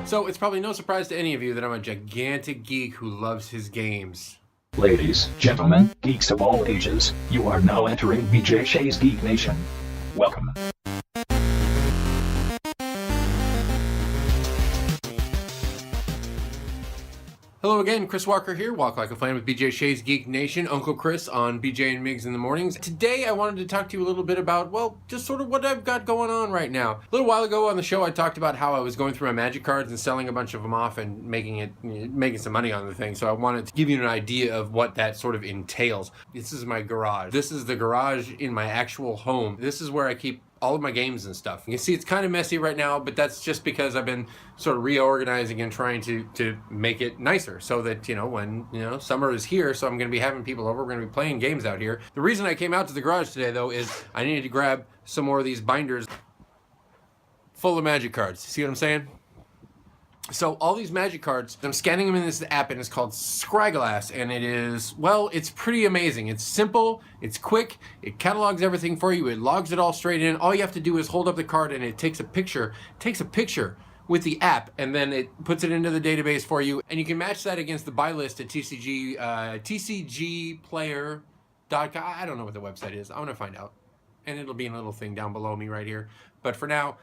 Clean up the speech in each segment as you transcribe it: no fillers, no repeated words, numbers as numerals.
So it's probably no surprise to any of you that I'm a gigantic geek who loves his games. Ladies, gentlemen, geeks of all ages, you are now entering BJ Shea's Geek Nation. Welcome. Hello again, Chris Walker here, Walk Like a Flame with BJ Shea's Geek Nation, Uncle Chris on BJ and Migs in the mornings. Today I wanted to talk to you a little bit about, well, just sort of what I've got going on right now. A little while ago on the show I talked about how I was going through my magic cards and selling a bunch of them off and making some money on the thing. So I wanted to give you an idea of what that sort of entails. This is my garage. This is the garage in my actual home. This is where I keep all of my games and stuff. You can see it's kind of messy right now, but that's just because I've been sort of reorganizing and trying to make it nicer so that, when, summer is here, so I'm going to be having people over, we're going to be playing games out here. The reason I came out to the garage today, though, is I needed to grab some more of these binders full of magic cards. See what I'm saying? So all these magic cards, I'm scanning them in this app, and it's called Scryglass, and it is, well, it's pretty amazing. It's simple, it's quick, it catalogs everything for you, it logs it all straight in. All you have to do is hold up the card and it takes a picture with the app, and then it puts it into the database for you, and you can match that against the buy list at tcgplayer.com. I don't know what the website is. I'm gonna find out, and it'll be a little thing down below me right here. But for now,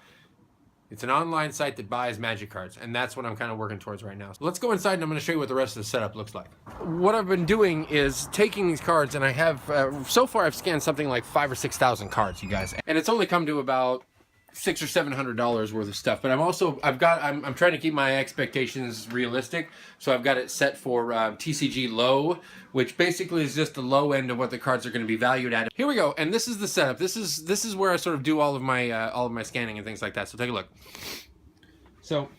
it's an online site that buys magic cards, and that's what I'm kind of working towards right now. So let's go inside, and I'm going to show you what the rest of the setup looks like. What I've been doing is taking these cards, and I have, so far I've scanned something like 5,000 or 6,000 cards, you guys. And it's only come to about $600 or $700 worth of stuff. But I'm trying to keep my expectations realistic. So I've got it set for TCG low, which basically is just the low end of what the cards are going to be valued at. Here we go, and this is the setup. This is where I sort of do all of my scanning and things like that. So take a look. So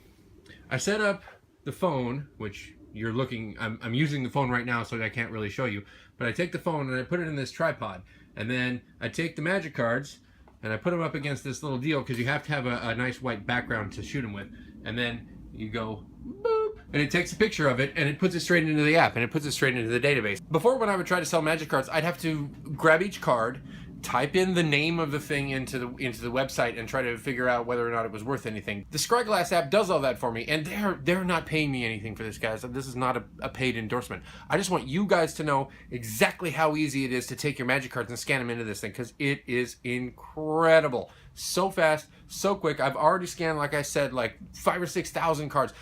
I set up the phone, which you're looking. I'm using the phone right now, so I can't really show you. But I take the phone and I put it in this tripod, and then I take the magic cards and I put them up against this little deal because you have to have a nice white background to shoot them with. And then you go boop, and it takes a picture of it, and it puts it straight into the app, and it puts it straight into the database. Before, when I would try to sell magic cards, I'd have to grab each card, type in the name of the thing into the website, and try to figure out whether or not it was worth anything. The Scryglass app does all that for me, and they're not paying me anything for this, guys. This is not a paid endorsement. I just want you guys to know exactly how easy it is to take your magic cards and scan them into this thing, because it is incredible. So fast, so quick. I've already scanned, like I said, like 5,000 or 6,000 cards.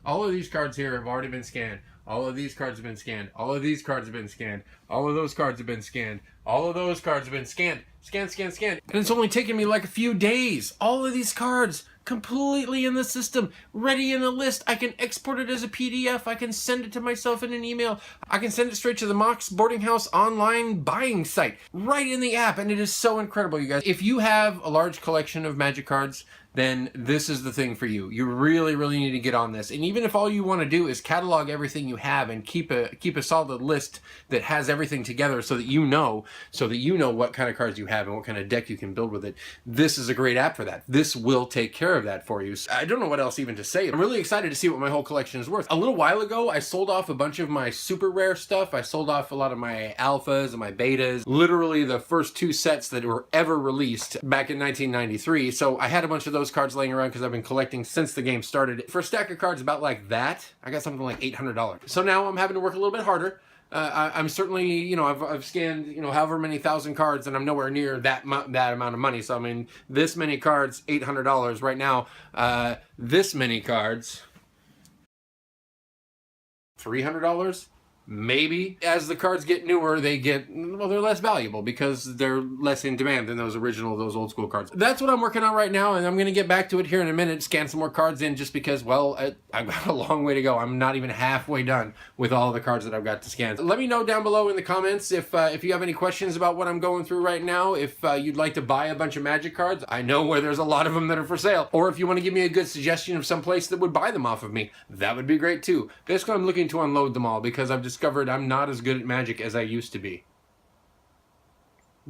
All of these cards here have already been scanned. All of these cards have been scanned. All of these cards have been scanned. All of those cards have been scanned. All of those cards have been scanned. Scan. And it's only taken me like a few days. All of these cards completely in the system, ready in a list. I can export it as a PDF. I can send it to myself in an email. I can send it straight to the Mox Boarding House online buying site right in the app. And it is so incredible, you guys. If you have a large collection of magic cards, then this is the thing for you. You really, really need to get on this. And even if all you want to do is catalog everything you have and keep a solid list that has everything together so that you know what kind of cards you have and what kind of deck you can build with it, this is a great app for that. This will take care of that for you. So I don't know what else even to say. I'm really excited to see what my whole collection is worth. A little while ago, I sold off a bunch of my super rare stuff. I sold off a lot of my alphas and my betas, literally the first 2 sets that were ever released back in 1993. So I had a bunch of those cards laying around because I've been collecting since the game started. For a stack of cards about like that, I got something like $800. So now I'm having to work a little bit harder. I'm certainly, I've scanned, however many thousand cards, and I'm nowhere near that amount of money. So I mean, this many cards, $800 right now. This many cards, $300. Maybe. As the cards get newer, they're less valuable because they're less in demand than those old school cards. That's what I'm working on right now, and I'm going to get back to it here in a minute, scan some more cards in just because, well, I've got a long way to go. I'm not even halfway done with all the cards that I've got to scan. Let me know down below in the comments if you have any questions about what I'm going through right now, if you'd like to buy a bunch of magic cards. I know where there's a lot of them that are for sale. Or if you want to give me a good suggestion of some place that would buy them off of me, that would be great too. Basically, I'm looking to unload them all because I've discovered I'm not as good at magic as I used to be.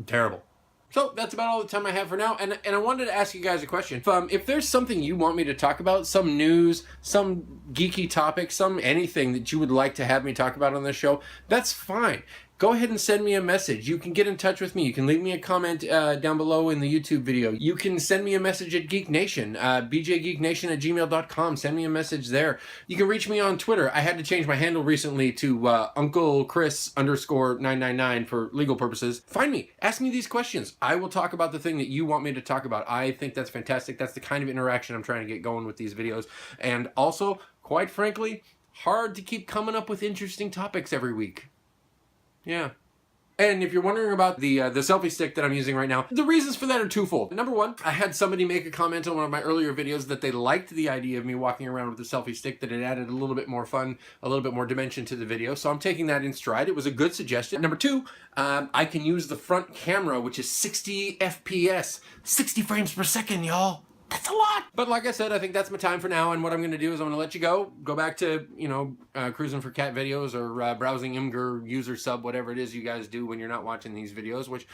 Terrible. So that's about all the time I have for now, and I wanted to ask you guys a question. If there's something you want me to talk about, some news, some geeky topic, some anything that you would like to have me talk about on this show, that's fine. go ahead and send me a message. You can get in touch with me. You can leave me a comment down below in the YouTube video. You can send me a message at Geek Nation, bjgeeknation@gmail.com. Send me a message there. You can reach me on Twitter. I had to change my handle recently to Uncle Chris _999 for legal purposes. Find me. Ask me these questions. I will talk about the thing that you want me to talk about. I think that's fantastic. That's the kind of interaction I'm trying to get going with these videos. And also, quite frankly, hard to keep coming up with interesting topics every week. Yeah. And if you're wondering about the selfie stick that I'm using right now, the reasons for that are twofold. Number one, I had somebody make a comment on one of my earlier videos that they liked the idea of me walking around with the selfie stick, that it added a little bit more fun, a little bit more dimension to the video. So I'm taking that in stride. It was a good suggestion. Number two, I can use the front camera, which is 60 FPS, 60 frames per second, y'all. That's a lot. But like I said, I think that's my time for now. And what I'm going to do is I'm going to let you go back to, cruising for cat videos or browsing Imgur user sub, whatever it is you guys do when you're not watching these videos, which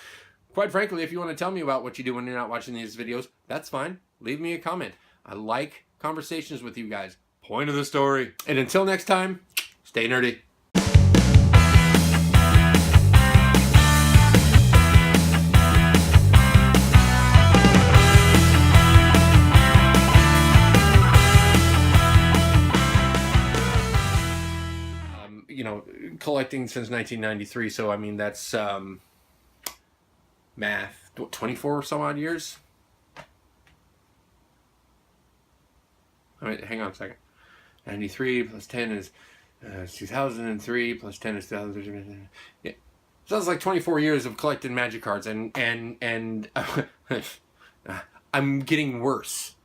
quite frankly, if you want to tell me about what you do when you're not watching these videos, that's fine. Leave me a comment. I like conversations with you guys. Point of the story. And until next time, stay nerdy. Collecting since 1993, so I mean that's math, 24 some odd years. All right, hang on a second. 93 plus 10 is 2003 plus 10 is 2000. Yeah, so that's like 24 years of collecting magic cards, and I'm getting worse.